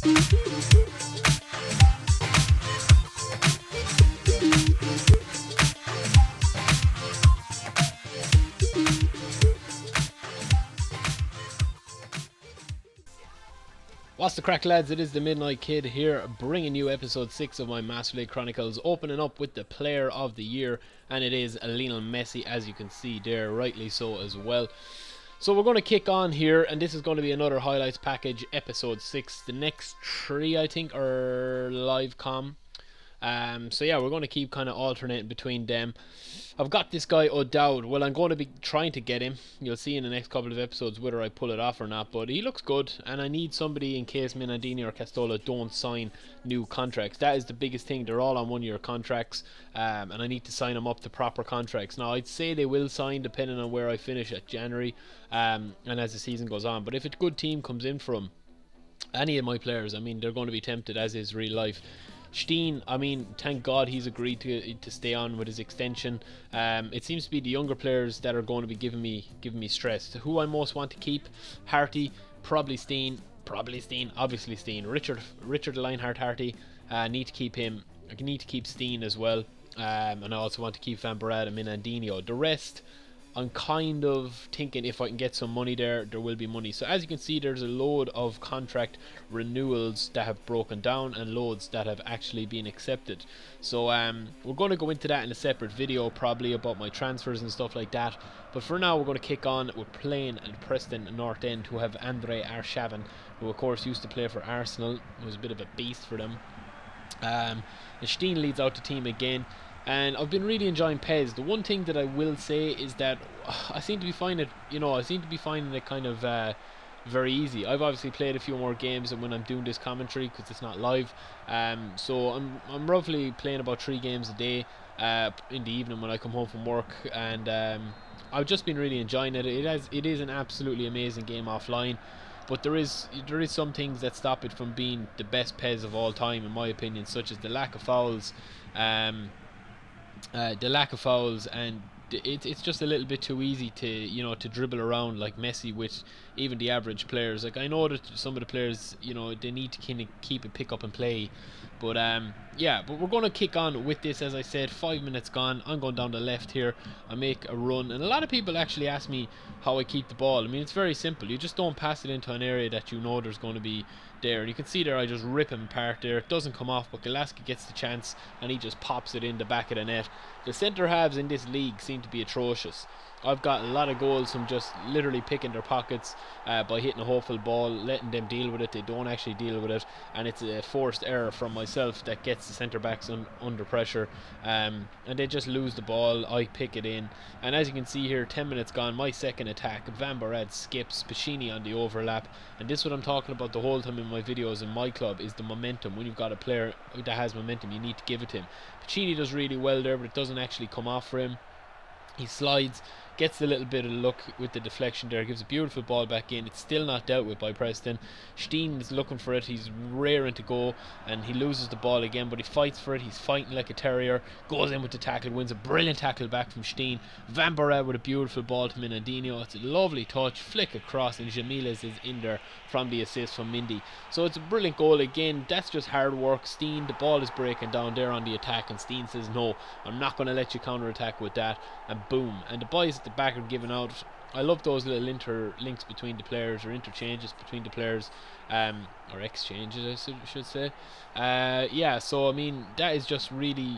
What's the crack, lads? It is the Midnight Kid here, bringing you episode 6 of my Master League Chronicles, opening up with the player of the year, and it is Lionel Messi, as you can see there, rightly so as well. So we're going to kick on here, and this is going to be another highlights package, episode 6. The next 3, I think, are live com. So yeah, we're going to keep kind of alternating between them. I've got this guy O'Dowd. Well, I'm going to be trying to get him. You'll see in the next couple of episodes whether I pull it off or not, but he looks good, and I need somebody in case Minandini or Castola don't sign new contracts. That is the biggest thing. They're all on 1-year contracts, and I need to sign them up to proper contracts. Now, I'd say they will sign depending on where I finish at January, and as the season goes on. But if a good team comes in from any of my players, I mean, they're going to be tempted, as is real life. Steen, I mean, thank God he's agreed to stay on with his extension. It seems to be the younger players that are going to be giving me stress. Who I most want to keep: Harty, probably Steen, obviously Steen. Richard Leinhardt Harty, need to keep him. I need to keep Steen as well, and I also want to keep Van Barad and Minandinho. The rest, I'm kind of thinking if I can get some money there will be money. So as you can see, there's a load of contract renewals that have broken down and loads that have actually been accepted. So we're going to go into that in a separate video, probably about my transfers and stuff like that. But for now, we're going to kick on with Plain and Preston North End, who have Andre Arshavin, who of course used to play for Arsenal, who was a bit of a beast for them. Steen leads out the team again. And I've been really enjoying PES. The one thing that I will say is that I seem to be finding it, kind of very easy. I've obviously played a few more games than when I'm doing this commentary because it's not live. So I'm roughly playing about 3 games a day in the evening when I come home from work, and I've just been really enjoying it. It is an absolutely amazing game offline. But there is some things that stop it from being the best PES of all time, in my opinion, such as the lack of fouls. And it's just a little bit too easy to dribble around like Messi with even the average players. Like, I know that some of the players, they need to kind of keep it, pick up and play. But yeah, but we're going to kick on with this. As I said, 5 minutes gone. I'm going down the left here. I make a run, and a lot of people actually ask me how I keep the ball. I mean, it's very simple. You just don't pass it into an area that there's going to be there. And you can see there, I just rip him apart there. It doesn't come off, but Galaska gets the chance, and he just pops it in the back of the net. The centre halves in this league seem to be atrocious. I've got a lot of goals from just literally picking their pockets by hitting a hopeful ball, letting them deal with it. They don't actually deal with it, and it's a forced error from myself that gets the centre backs under pressure, and they just lose the ball. I pick it in, and as you can see here, 10 minutes gone, my second attack. Van Barad skips, Pacini on the overlap, and this is what I'm talking about the whole time in my videos in myClub, is the momentum. When you've got a player that has momentum, you need to give it to him. Pacini does really well there, but it doesn't actually come off for him. He slides, gets a little bit of luck with the deflection there, gives a beautiful ball back in. It's still not dealt with by Preston. Steen is looking for it, he's raring to go, and he loses the ball again, but he fights for it. He's fighting like a terrier, goes in with the tackle, wins a brilliant tackle back from Steen. Van Barad with a beautiful ball to Minandinho. It's a lovely touch, flick across, and Jamiles is in there from the assist from Mindy. So it's a brilliant goal again. That's just hard work. Steen, the ball is breaking down there on the attack, and Steen says, no, I'm not going to let you counter attack with that, and boom, and the boys at the back are giving out. I love those little interlinks between the players, or interchanges between the players, or exchanges I should say. Yeah, so I mean, that is just really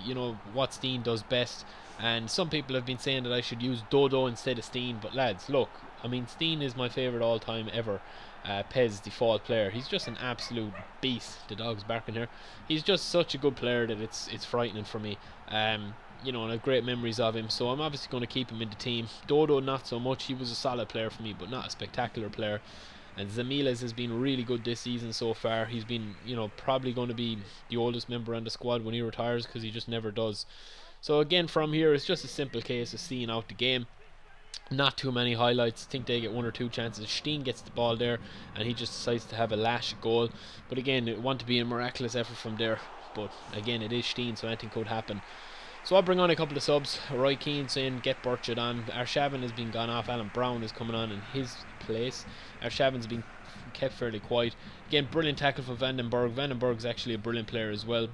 what Steen does best. And some people have been saying that I should use Dodo instead of Steen, but lads, look, I mean, Steen is my favourite all time ever PES default player. He's just an absolute beast. The dog's barking here. He's just such a good player that it's frightening for me. And I have great memories of him, so I'm obviously going to keep him in the team. Dodo, not so much. He was a solid player for me, but not a spectacular player. And Zamiles has been really good this season so far. He's been, probably going to be the oldest member on the squad when he retires, because he just never does. So again, from here, it's just a simple case of seeing out the game. Not too many highlights. I think they get 1 or 2 chances. Steen gets the ball there, and he just decides to have a lash goal. But again, it want to be a miraculous effort from there. But again, it is Steen, so anything could happen. So I'll bring on a couple of subs. Roy Keane saying get Burchard on. Arshavin has been gone off. Alan Brown is coming on in his place. Arshavin's been kept fairly quiet. Again, brilliant tackle for Vandenberg. Vandenberg's actually a brilliant player as well,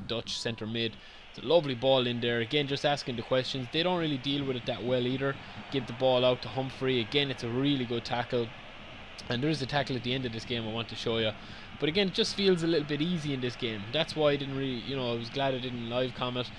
Dutch centre mid. It's a lovely ball in there. Again, just asking the questions. They don't really deal with it that well either. Give the ball out to Humphrey. Again, it's a really good tackle. And there is a tackle at the end of this game I want to show you. But again, it just feels a little bit easy in this game. That's why I didn't really, I was glad I didn't live comment,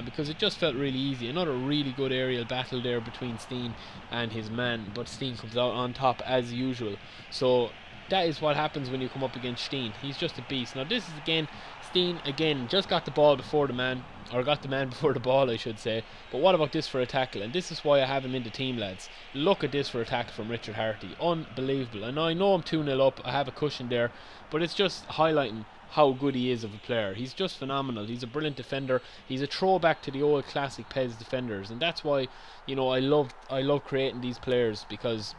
because it just felt really easy. Another really good aerial battle there between Steen and his man, but Steen comes out on top as usual. So that is what happens when you come up against Steen. He's just a beast. Now this is again, Steen again just got the ball before the man, or got the man before the ball I should say. But what about this for a tackle? And this is why I have him in the team, lads. Look at this for a tackle from Richard Harty. Unbelievable. And I know I'm 2-0 up, I have a cushion there, but it's just highlighting how good he is of a player. He's just phenomenal. He's a brilliant defender. He's a throwback to the old classic PES defenders, and that's why I love creating these players, because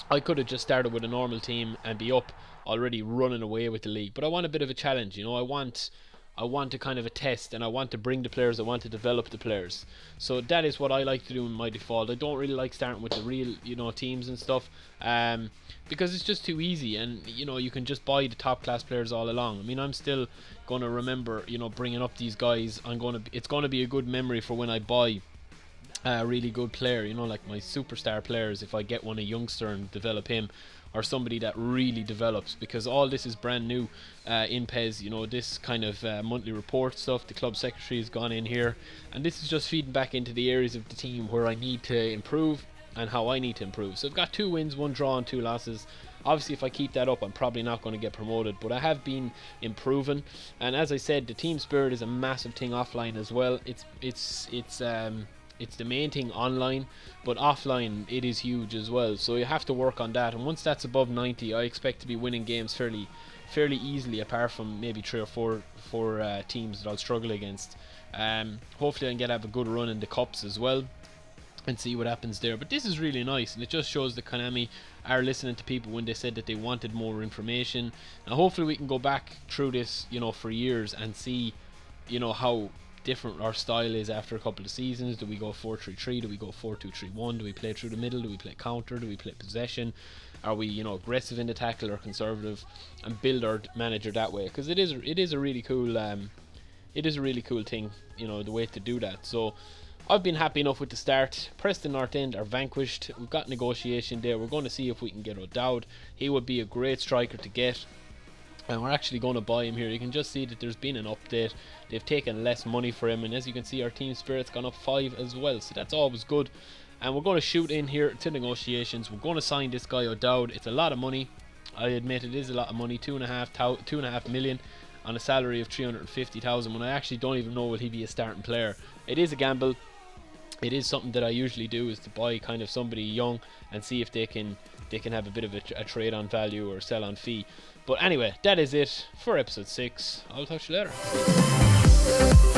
I could have just started with a normal team and be up already running away with the league. But I want a bit of a challenge. I want to kind of a test, and I want to bring the players, I want to develop the players. So that is what I like to do in my default. I don't really like starting with the real, teams and stuff, because it's just too easy, and you can just buy the top class players all along. I mean, I'm still going to remember, bringing up these guys. It's going to be a good memory for when I buy a really good player, like my superstar players, if I get one a youngster and develop him, or somebody that really develops, because all this is brand new in PES. This kind of monthly report stuff, the club secretary has gone in here, and this is just feeding back into the areas of the team where I need to improve and how I need to improve. So I've got 2 wins, 1 draw and 2 losses. Obviously if I keep that up, I'm probably not going to get promoted, but I have been improving. And as I said, the team spirit is a massive thing offline as well. It's the main thing online, but offline it is huge as well, so you have to work on that. And once that's above 90, I expect to be winning games fairly easily, apart from maybe 3 or 4 teams that I'll struggle against. Hopefully I can have a good run in the cups as well and see what happens there. But this is really nice, and it just shows that Konami are listening to people when they said that they wanted more information. Now hopefully we can go back through this for years and see how different our style is after a couple of seasons. Do we go 4-3-3? Do we go 4-2-3-1? Do we play through the middle? Do we play counter? Do we play possession? Are we aggressive in the tackle or conservative, and build our manager that way? Because it is a really cool thing, the way to do that. So I've been happy enough with the start. Preston North End are vanquished. We've got negotiation there. We're going to see if we can get O'Dowd. He would be a great striker to get, and we're actually going to buy him here. You can just see that there's been an update. They've taken less money for him, and as you can see, our team spirit's gone up 5 as well, so that's always good. And we're going to shoot in here to negotiations. We're going to sign this guy O'Dowd. It's a lot of money, I admit it is a lot of money. 2.5 million on a salary of 350,000, when I actually don't even know will he be a starting player. It is a gamble. It is something that I usually do, is to buy kind of somebody young and see if they can have a bit of a trade on value or sell on fee. But anyway, that is it for episode 6. I'll talk to you later.